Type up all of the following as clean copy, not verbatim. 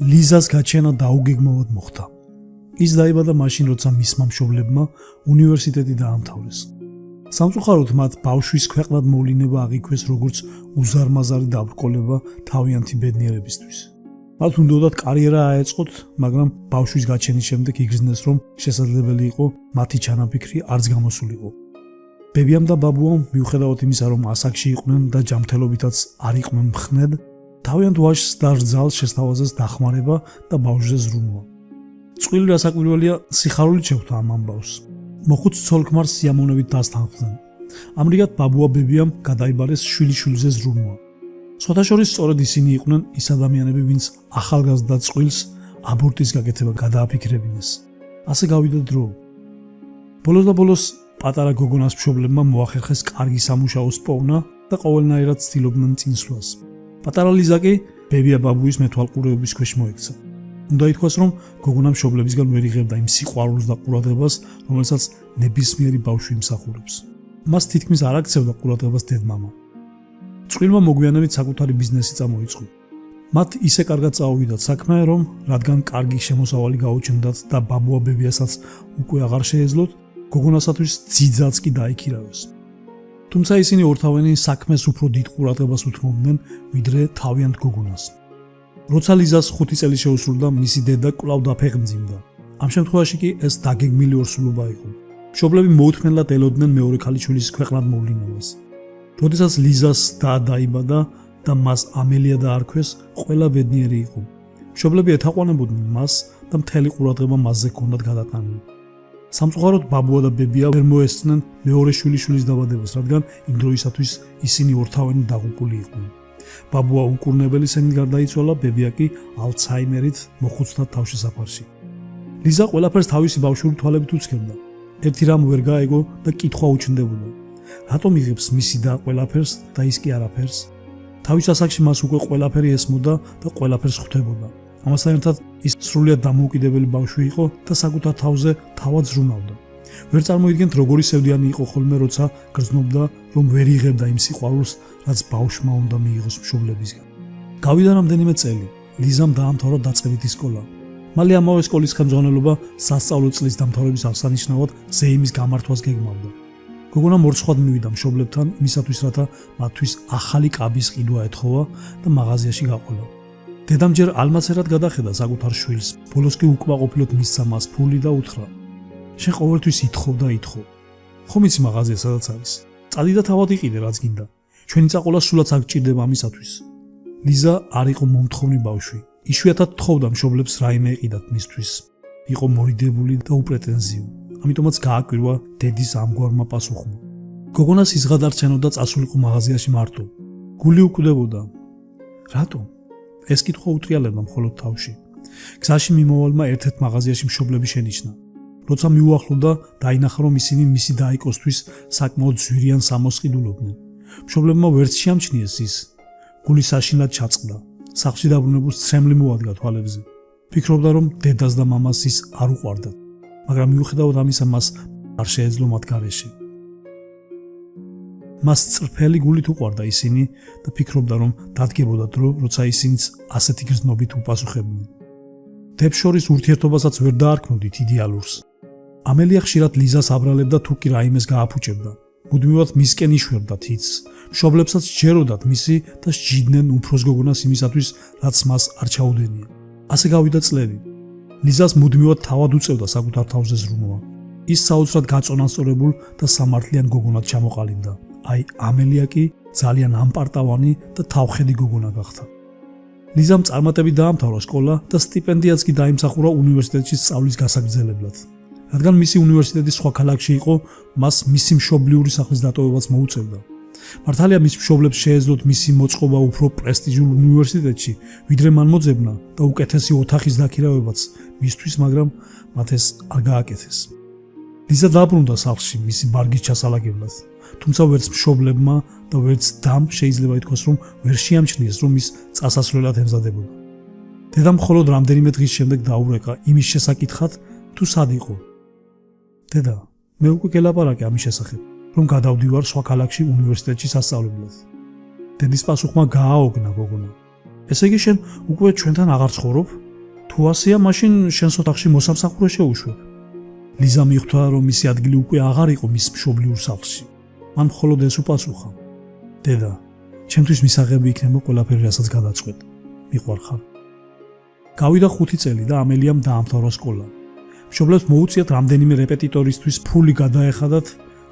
ლიზას გაჩენა დაუგეგმავად მოხდა. ის დაიბადა მაშინ, როცა მისმა მშობლებმა უნივერსიტეტი დაამთავრეს. სამწუხაროდ მათ ბავშვის ქვეყნად მოვლინება აღიქვეს როგორც უზარმაზარი დაბრკოლება თავიანთი ბედნიერებისთვის. მათ უნდათ კარიერა აეწყოთ, მაგრამ ბავშვის გაჩენის შემდეგ იგრძნეს, რომ შესაძლებელი იყო მათი ჩანაფიქრი არც გამოსულიყო. ბებიამ და ბაბუამ, მიუხედავად იმისა, რომ ასაკში იყვნენ და ჯანმრთელობითაც არ იყვნენ მხნედ, თავიანთ ვაჟს და რძალს შესთავაზეს დახმარება და ბავშვზე ზრუნვა. წყვილი რასაკვირველია, სიხარულით შეხვდა ამ ამბავს. მოხუც ცოლ-ქმარს სიამოვნებით დასთანხმდნენ. ამრიგად ბაბუა ბებიამ გადაიბარეს შვილიშვილზე ზრუნვა. სხვათაშორის სწორედ ისინი იყვნენ ის ადამიანები, ვინც ახალგაზრდა წყვილს აბორტის გაკეთება გადააფიქრებინეს. ასე გავიდა დრო. ბოლოს და ბოლოს პატარა გოგონას მშობლებმა მოახერხეს კარგი სამუშაოს პოვნა და ყოველნაირად ცდილობდნენ წინსვლას. პატარა ლიზა კი ბებია ბაბუის მეთვალყურეობის ქვეშ მოექცა. უნდა ითქვას, რომ გოგონა მშობლებისგან ვერ იღებდა იმ სიყვარულს და ყურადღებას, რომელსაც ნებისმიერი ბავშვი იმსახურებს. მას თითქმის არ აქცევდა ყურადღებას დედმამა. წყვილმა მოგვიანებით საკუთარი ბიზნესი წამოიწყო. მათ ისე კარგად წაუვიდათ საქმე, რომ რადგან კარგი შემოსავალი გაუჩნდათ და ბაბუა ბებიასაც უკვე აღარ შეეძლოთ, გოგონასათვის ძიძაც კი დაიქირავეს. თუმცა ისინი ორთავენი საქმეს უფრო დიდ ყურადღებას უთმობდნენ, ვიდრე თავიანთ გოგონას. როცა ლიზას 5 წელი შეუსრულდა, მისი დედა კვლავ დაფეხმძიმდა. ამ შემთხვევაში კი ეს დაგეგმილი ორსულობა იყო. მშობლები მოუთმენლად ელოდნენ მეორე ქალიშვილის ქვეყნად მოვლინებას. როდესაც ლიზას და დაიბადა და მას ამელია დაარქვეს, ყველა ბედნიერი იყო. მშობლები ეთაყვანებოდნენ მას და მთელი ყურადღება მასზე ჰქონდათ გადატანილი. სამწუხაროდ ბაბუა და ბებია ვერ მოესწნენ მეორე შვილიშვილის დაბადებას, რადგან იმ დროისათვის ისინი ორთავენი დაღუპული იყვნენ. ბაბუა უკურნებელი სენით გარდაიცვალა, ბებია კი ალცჰაიმერით მოხუცთა თავშესაფარში. ლიზა ყველაფერს თავისი ბავშვური თვალებით უცქებდა. ერთი რამ ვერ გაეგო და კითხვა უჩნდებოდა. რატომ იღებს მისი და ყველაფერს და ის კი არაფერს? თავის ასაკში მას უკვე ყველაფერი ესმოდა და ყველაფერს ხვდებოდა. ამასთან ერთად ის სრულიად დამოუკიდებელი ბავშვი იყო და საკუთარ თავზე თავად ზრუნავდა. ვერ წარმოიდგენთ, როგორი სევდიანი იყო ხოლმე, როცა გრძნობდა, რომ ვერ იღებდა იმ სიყვარულს, რაც ბავშვმა უნდა მიიღოს მშობლებისგან. გავიდა რამდენიმე წელი. ლიზამ დაამთავრა დაწყებითი სკოლა. მალე ამავე სკოლის ხელმძღვანელობა სასწავლო წლის დამთავრების აღსანიშნავად ზეიმის გამართვას გეგმავდა. გოგონა მორცხვად მივიდა მშობლებთან იმისათვის, რათა მათთვის ახალი კაბის ყიდვა ეთხოვა და მაღაზიაში გაყოლა. დედამ ჯერ ალმაცერად გადახედა საკუთარ შვილს, ბოლოს კი უკმაყოფილოდ მისცა მას ფული და უთხრა: შენ ყოველთვის ითხოვ და ითხოვ. ხომ იცი მაღაზია სადაც არის? წადი და თავად იყიდე, რაც გინდა. ჩვენი წაყოლა სულაც არ გჭირდება ამისათვის. ლიზა არ იყო მომთხოვნი ბავშვი. იშვიათად თხოვდა მშობლებს რაიმე ეყიდათ მისთვის. იყო მორიდებული და უპრეტენზიო. ამიტომაც გააკვირვა დედის ამგვარმა პასუხმა. გოგონას ისღად არ ცენოდა წასულიყო მაღაზიაში მარტო. გული უკვდებოდა. რატომ? ეს კითხვა უტრიალებდა მხოლოდ თავში. გზაში მიმოვალმა ერთ-ერთ მაღაზიაში მშობლები შენიშნა. როცა მიუახლოვდა, დაინახა, რომ ისინი მისი დაიკოსთვის საკმაოდ ძვირიან სამოს ყიდულობდნენ. მშობლებმა ვერც შეამჩნიეს ის. გული საშინლად ჩაწყდა. სახლში დაბრუნებულს ცრემლი მოადგა თვალებზე. ფიქრობდა, რომ დედას და მამას ის არ უყვარდა. მაგრამ მიუხედავად ამისა, მას არ შეეძლო მათ გარეშე. მას წრფელი გულით უყვარდა ისინი და ფიქრობდა, რომ დადგებოდა დრო, როცა ისინიც ასეთი გრძნობით უპასუხებდნენ. დებს შორის ურთიერთობასაც ვერ დაარქმევდით იდეალურს. ამელია ხშირად ლიზას აბრალებდა თუ კი რაიმეს გააფუჭებდა. მუდმივად მისკენ იშვერდა თითს. მშობლებსაც ჯეროდათ მისი და სჯიდნენ უფროს გოგონას იმისათვის, რაც მას არ ჩაუდენია. ასე გავიდა წლები. ლიზას მუდმივად თავად უწევდა საკუთარ თავზე ზრუნვა. ის საოცრად გაწონასწორებულ და სამართლიან გოგონად ჩამოყალიბდა. აი ამელია კი ძალიან ამპარტავანი და თავხედი გოგონა გახდა. ლიზამ წარმატებით დაამთავრა სკოლა და სტიპენდიაც კი დაიმსახურა უნივერსიტეტში სწავლის გასაგრძელებლად. რადგან მისი უნივერსიტეტი სხვა ქალაქში იყო, მას მისი მშობლიური სახლის დატოვებაც მოუწევდა. მართალია მის მშობლებს შეეძლოთ მისი მოწყობა უფრო პრესტიჟულ უნივერსიტეტში, ვიდრე მან მოძებნა და უკეთესი ოთახის დაქირავებაც მისთვის, მაგრამ მათ ეს არ გააკეთეს. ლიზა დაბრუნდა სახლში მისი ბარგის ჩასალაგებლად. თუმცა ვერც მშობლებმა და ვერც დამ შეიძლება ითქვას, რომ ვერ შეამჩნიეს, რომ ის წასასვლელად ემზადებოდა. დედამ მხოლოდ რამდენიმე დღის შემდეგ დაურეკა იმის შესაკითხად, თუ სად იყო. დედა, მე უკვე გელაპარაკე ამის შესახებ, რომ გადავდივარ სხვა ქალაქში უნივერსიტეტში სასწავლებლად. დედის პასუხმა გააოგნა გოგონა. ესე იგი შენ უკვე ჩვენთან აღარ ცხოვრობ? თუ ასეა, მაშინ შენს ოთახში მოსამსახურე შეუშვებ. ლიზა მიხვდა, რომ მისი ადგილი უკვე აღარ იყო მის მშობლიურ სახლში. მან მხოლოდ ეს უპასუხა: დედა, ჩემთვის მისაღები იქნება ყველაფერი, რასაც გადაწყვეტ. მიყვარხარ. გავიდა 5 წელი და ამელიამ დაამთავრა სკოლა. მშობლებს მოუწიათ რამდენიმე რეპეტიტორისთვის ფული გადაეხადათ,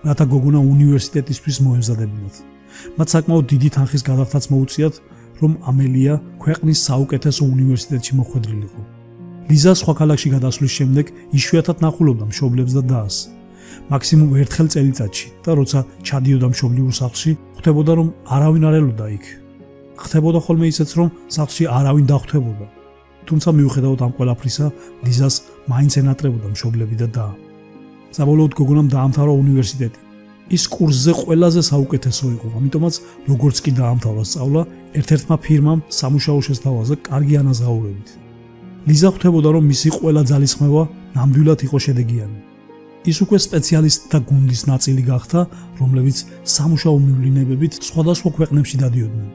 რათა გოგონა უნივერსიტეტისთვის მოემზადებინათ. მათ საკმაოდ დიდი თანხის გადახდაც მოუწიათ, რომ ამელია ქვეყნის საუკეთესო უნივერსიტეტში მოხვედრილიყო. ლიზა სხვა ქალაქში გადასვლის შემდეგ იშვიათად ნახულობდა მშობლებს და დას. მაქსიმუმ ერთხელ წელიწადში და როცა ჩადიოდა მშობლიურ სახლში, ხვდებოდა, რომ არავინ არ ელოდა იქ. ხდებოდა ხოლმე ისეც, რომ სახლში არავინ დახვდებოდა. თუმცა მიუხედავად ამ ყველაფრისა, ლიზას მაინც ენატრებოდა მშობლები და და. საბოლოოდ გოგონამ დაამთავრა უნივერსიტეტი. ის კურსზე ყველაზე საუკეთესო იყო, ამიტომაც როგორც კი დაამთავრა სწავლა, ერთ-ერთმა ფირმამ სამუშაო შესთავაზა კარგი ანაზღაურებით. ლიზა ხვდებოდა, რომ მისი ყველა ძალისხმევა ნამდვილად იყო შედეგიანი. ის უკვე სპეციალისტთა გუნდის ნაწილი გახდა, რომლებიც სამუშაო მივლინებებით სხვადასხვა ქვეყნებში დადიოდნენ.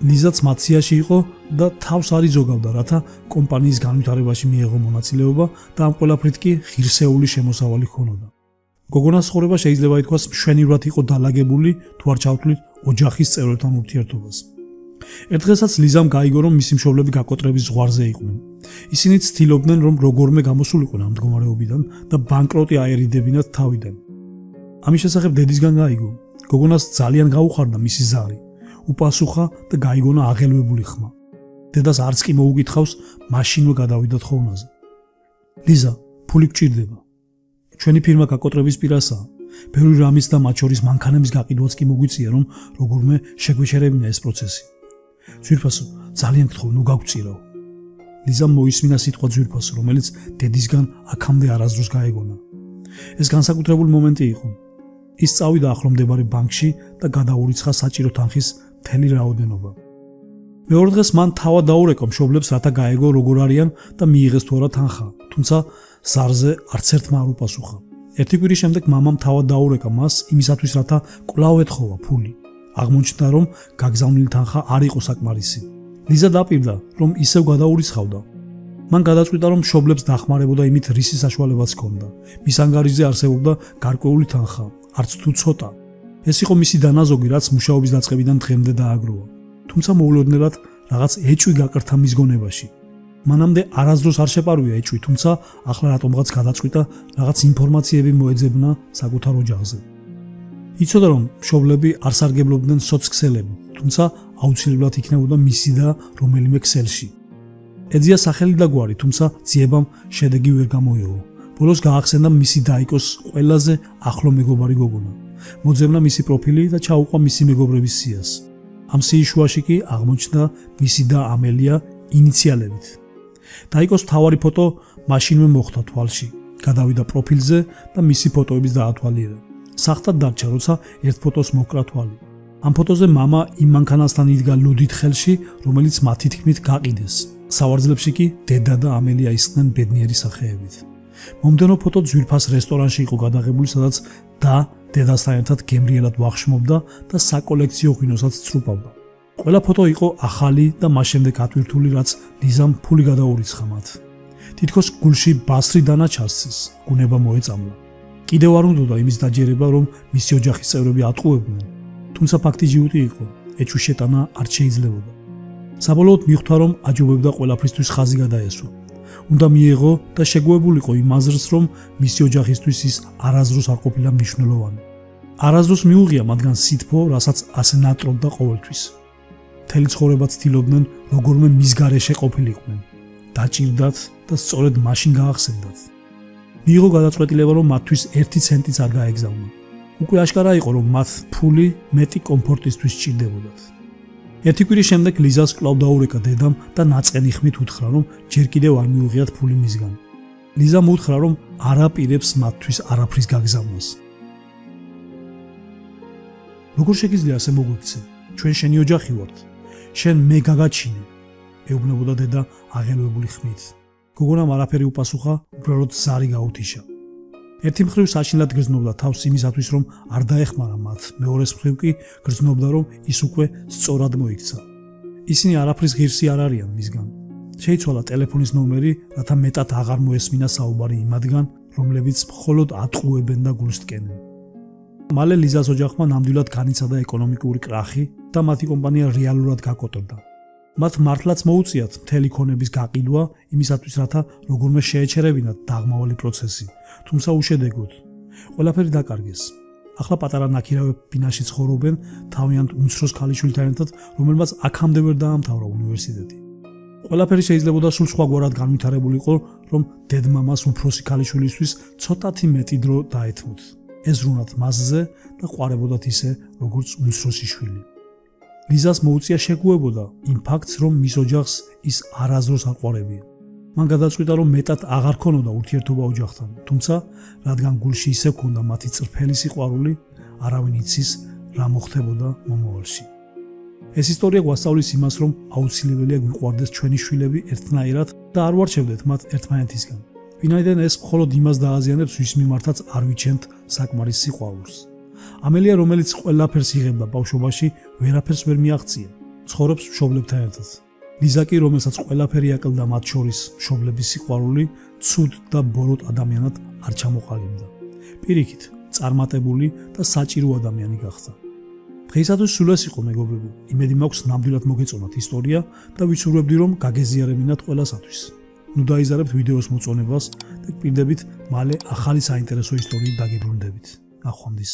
ლიზაც მათ სიაში იყო და თავს არ იზოგავდა, რათა კომპანიის განვითარებაში მიეღო მონაწილეობა და ამ ყველაფრით კი ღირსეული შემოსავალი ჰქონოდა. გოგონას ცხოვრება შეიძლება ითქვას მშვენივრად იყო დალაგებული, თუ არ ჩავთვლით ოჯახის წევრებთან ურთიერთობას. ერთ დღესაც ლიზამ გაიგო, რომ მისი მშობლები გაკოტრების ზღვარზე იყვნენ. ისინი ცდილობდნენ, რომ როგორმე გამოსულიყვნენ ამ მდგომარეობიდან და ბანკროტი აერიდებინათ თავიდან. ამის შესახებ დედისგან გაიგო. გოგონას ძალიან გაუხარდა მისი ზარი. უპასუხა და გაიგონა აღელვებული ხმა. დედას არც კი მოუგითხავს, მაშინვე გადავიდათ ხოვნაზე. ლიზა, ფული გჭირდება. ჩვენი ფირმა გაკოტრების პირასაა. ბევრი რამის და მათ შორის მანქანების გაყიდვაც კი მოგვიწია, რომ როგორმე შეგვეჩერებინა ეს პროცესი. ძვირფასო, ძალიან გთხოვ, ნუ გავწირავ. ლიზამ მოისმინა სიტყვა ძვირფასო, რომელიც დედისგან აქამდე არასდროს გაეგონა. ეს განსაკუთრებული მომენტი იყო. ის წავიდა ახლომდებარე ბანკში და გადაურიცხა საჭირო თანხის მთელი რაოდენობა. მეორე დღეს მან თავად დაურეკა მშობლებს, რათა გაეგო როგორ არიან და მიიღეს თუ არა თანხა, თუმცა ზარზე არც ერთმა არ უპასუხა. ერთი კვირის შემდეგ მამამ თავად დაურეკა მას იმისათვის, რათა კვლავ ეთხოვა ფული. აღმოჩნდა, რომ გაგზავნილი თანხა არ იყო საკმარისი. ლიზა დაპირდა, რომ ისევ გადაურიცხავდა. მან გადაწყვიტა, რომ მშობლებს დახმარებოდა იმით, რისი საშუალებაც ჰქონდა. მის ანგარიშზე არსებობდა გარკვეული თანხა, არც თუ ცოტა. ეს იყო მისი დანაზოგი, რაც მუშაობის დაწყებიდან დღემდე დააგროვა. თუმცა მოულოდნელად რაღაც ეჭვი გაკრთა მის გონებაში. მანამდე არასდროს არ შეპარვია ეჭვი, თუმცა ახლა რატომღაც გადაწყვიტა რაღაც ინფორმაციები მოეძებნა საკუთარ ოჯახზე. იცოდა, რომ მშობლები არ სარგებლობდნენ სოცქსელები, თუმცა აუცილებლად იქნებოდა მისი და რომელიმე ქსელში. ეძია სახელი და გვარი, თუმცა ძიებამ შედეგი ვერ გამოიღო. ბოლოს გაახსენდა მისი დაიკოს ყველაზე ახლო მეგობარი გოგონა. მოძებნა მისი პროფილი და ჩაუყვა მისი მეგობრების სიას. ამ სიის შუაში კი აღმოჩნდა მისი და ამელია ინიციალებით. დაიკოს მთავარი ფოტო მაშინვე მოხვდა თვალში. გადავიდა პროფილზე და მისი ფოტოების დაათვალიერა. სახტად დარჩა, როცა ერთ ფოტოს მოკრა თვალი. ამ ფოტოზე მამა იმ მანქანასთან იდგა ლუდით ხელში, რომელიც მათი თქმით გაყიდეს. სავარძლებში კი დედა და ამელია ისხდნენ ბედნიერი სახეებით. მომდენო ფოტო ძვირფას რესტორანში იყო გადაღებული, სადაც და დედასთან ერთად გემრიელად ვახშმობდა და საკოლექციო ღვინოსაც წრუპავდა. ყველა ფოტო იყო ახალი და მას შემდეგ ატვირთული, რაც ლიზამ ფული გადაურიცხა მათ. თითქოს გულში ბასრი დანა ჩასცეს, გუნება მოეწამლა. კიდევ არ უნდოდა იმის დაჯერება, რომ მისი ოჯახის წევრები ატყუებდნენ. თუმცა ფაქტი ჯიუტი იყო, ეჭვის შეტანა არ შეიძლებოდა. საბოლოოდ მიხვდა, რომ აჯობებდა ყველაფრისთვის ხაზი გადაესვა. უნდა მიეღო და შეგუებულიყო იმ აზრს, რომ მისი ოჯახისთვის ის არასდროს არ ყოფილა მნიშვნელოვანი. არასდროს მიუღია მათგან სითბო, რასაც ასე ნატრობდა ყოველთვის. მთელი ცხოვრება ცდილობდნენ როგორმე მის გარეშე ყოფილიყვნენ. დაჭირდათ და სწორედ მაშინ გაახსენდათ. მიიღო გადაწყვეტილება, რომ მათთვის 1 ცენტიც არ გაეგზავნა. უკვე აშკარა იყო, რომ მათ ფული მეტი კომფორტისთვის სჭირდებოდათ. ერთი კვირის შემდეგ ლიზას კვლავ დაურეკა დედამ და ნაწყენი ხმით უთხრა, რომ ჯერ კიდევ არ მიუღიათ ფული მისგან. ლიზამ უთხრა, რომ არ აპირებს მათთვის არაფრის გაგზავნას. როგორ შეგიძლია ასე მოგვიქცე? ჩვენ შენი ოჯახი ვართ. შენ მე გაგაჩინე, ეუბნებოდა დედა აღელვებული ხმით. გოგონამ არაფერი უპასუხა, უბრალოდ ზარი გაუთიშა. ერთი მხრივ საშინლად გრძნობდა თავს იმისათვის, რომ არ დაეხმარა მათ, მეორეს მხრივ კი გრძნობდა, რომ ის უკვე სწორად მოიქცა. ისინი არაფრის ღირსი არ არიან მისგან. შეიცვალა ტელეფონის ნომერი, რათა მეტად აღარ მოესმინა საუბარი იმადგან, რომლებიც მხოლოდ ატყუებენ და გულს ტკენენ. მალე ლიზას ოჯახმა ნამდვილად განიცადა ეკონომიკური კრახი და მათი კომპანია რეალურად გაკოტრდა. მათ მართლაც მოუწიათ მთელი ქონების გაყიდვა იმისათვის, რათა როგორმე შეეჩერებინათ დაღმავალი პროცესი, თუმცა უშედეგოდ. ყველაფერი დაკარგეს. ახლა პატარა ნაქირავები ბინაში ცხოვრობენ თავიანთ უმცროს ქალიშვილთან ერთად, რომელმაც აქამდე ვერ დაამთავრა უნივერსიტეტი. ყველაფერი შეიძლებოდა სულ სხვაგვარად განვითარებულიყო, რომ დედმამას უფროსი ქალიშვილისთვის ცოტათი მეტი დრო დაეთმოთ. ეზრუნათ მასზე და ყვარებოდათ ისე, როგორც უმცროსი შვილი. ლიზას მოუწია შეგუებოდა იმ ფაქტს, რომ მის ოჯახს ის არასდროს არ ყვარებია. მან გადაწყვიტა, რომ მეტად აღარ ქონოდა ურთიერთობა ოჯახთან, თუმცა რადგან გულში ისე ქონდა მათი წრფელი სიყვარული, არავინ იცის რა მოხდებოდა მომავალში. ეს ისტორია გვასწავლის იმას, რომ აუცილებელია გვიყვარდეს ჩვენი შვილები ერთნაირად და არ ვარჩევდეთ მათ ერთმანეთისგან. ვინაიდან ეს მხოლოდ იმას დააზიანებს, ვის მიმართაც არ ვიჩენთ საკმარის სიყვარულს. ამელია, რომელიც ყველაფერს იღებდა ბავშვობაში, ვერაფერს ვერ მიაღწია, ცხოვრობს მშობლებთან ერთად. ლიზა კი, რომელსაც ყველაფერი აკლდა მათ შორის მშობლების სიყვარული, ცუდ და ბოროტ ადამიანად არ ჩამოყალიბდა. პირიქით, წარმატებული და საჭირო ადამიანი გახდა. დღეისათვის სულ ეს იყო, მეგობრებო. იმედი მაქვს, ნამდვილად მოგეწონათ ისტორია და ვიცურვებდი, რომ გაგეზიარებინათ ყველასათვის. ნუ დაიზარებთ ვიდეოს მოწონებას და გპირდებით მალე ახალი საინტერესო ისტორიით დაგიბრუნდებით. ნახვამდის.